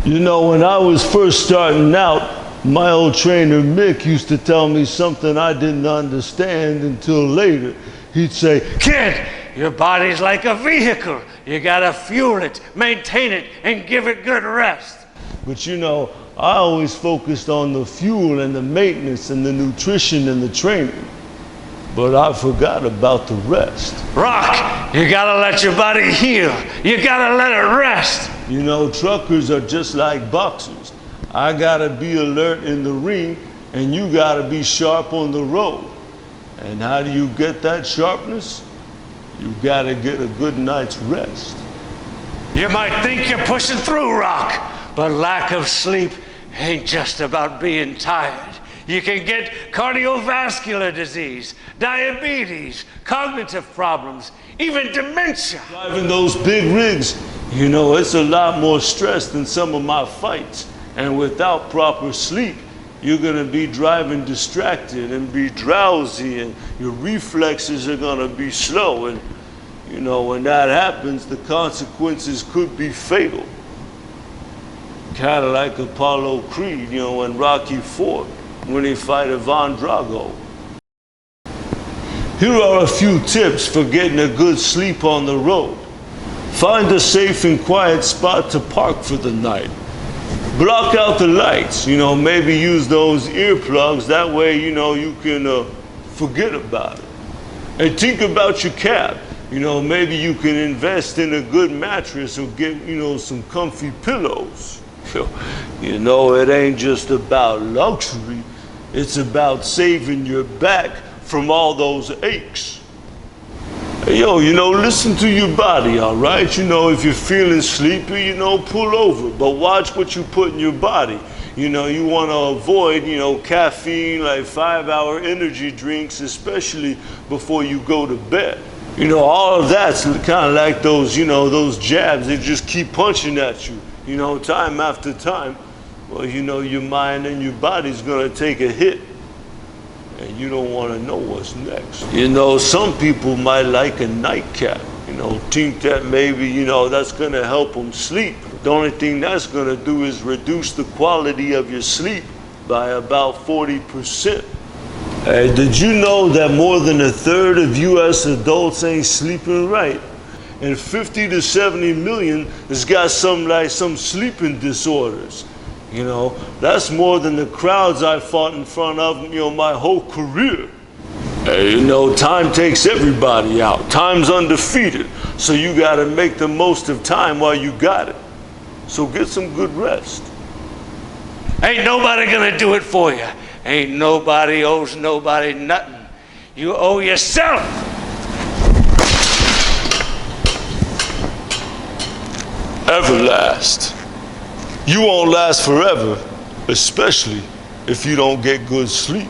You know, when I was first starting out, my old trainer Mick used to tell me something I didn't understand until later. He'd say, "Kid, your body's like a vehicle. You gotta fuel it, maintain it, and give it good rest." But you know, I always focused on the fuel and the maintenance and the nutrition and the training. But I forgot about the rest. Rock, you gotta let your body heal. You gotta let it rest. You know, truckers are just like boxers. I gotta be alert in the ring, and you gotta be sharp on the road. And how do you get that sharpness? You gotta get a good night's rest. You might think you're pushing through, Rock, but lack of sleep ain't just about being tired. You can get cardiovascular disease, diabetes, cognitive problems, even dementia. Driving those big rigs, you know, it's a lot more stress than some of my fights. And without proper sleep, you're gonna be driving distracted and be drowsy, and your reflexes are gonna be slow. And you know, when that happens, the consequences could be fatal. Kind of like Apollo Creed, you know, and Rocky IV, when he fight Ivan Drago. Here are a few tips for getting a good sleep on the road. Find a safe and quiet spot to park for the night. Block out the lights, you know, maybe use those earplugs. That way, you know, you can forget about it. And think about your cab. You know, maybe you can invest in a good mattress or get, you know, some comfy pillows. You know, it ain't just about luxury. It's about saving your back from all those aches. Hey, yo, you know, listen to your body, all right? You know, if you're feeling sleepy, you know, pull over. But watch what you put in your body. You know, you want to avoid, you know, caffeine, like 5-hour energy drinks, especially before you go to bed. You know, all of that's kind of like those, you know, those jabs. They just keep punching at you, you know, time after time. Well, you know, your mind and your body's going to take a hit. And you don't want to know what's next. You know, some people might like a nightcap. You know, think that maybe, you know, that's going to help them sleep. The only thing that's going to do is reduce the quality of your sleep by about 40%. Hey, did you know that more than a third of U.S. adults ain't sleeping right? And 50 to 70 million has got some sleeping disorders. You know, that's more than the crowds I fought in front of, you know, my whole career. Hey, you know, time takes everybody out. Time's undefeated. So you gotta make the most of time while you got it. So get some good rest. Ain't nobody gonna do it for you. Ain't nobody owes nobody nothing. You owe yourself. Everlast. You won't last forever, especially if you don't get good sleep.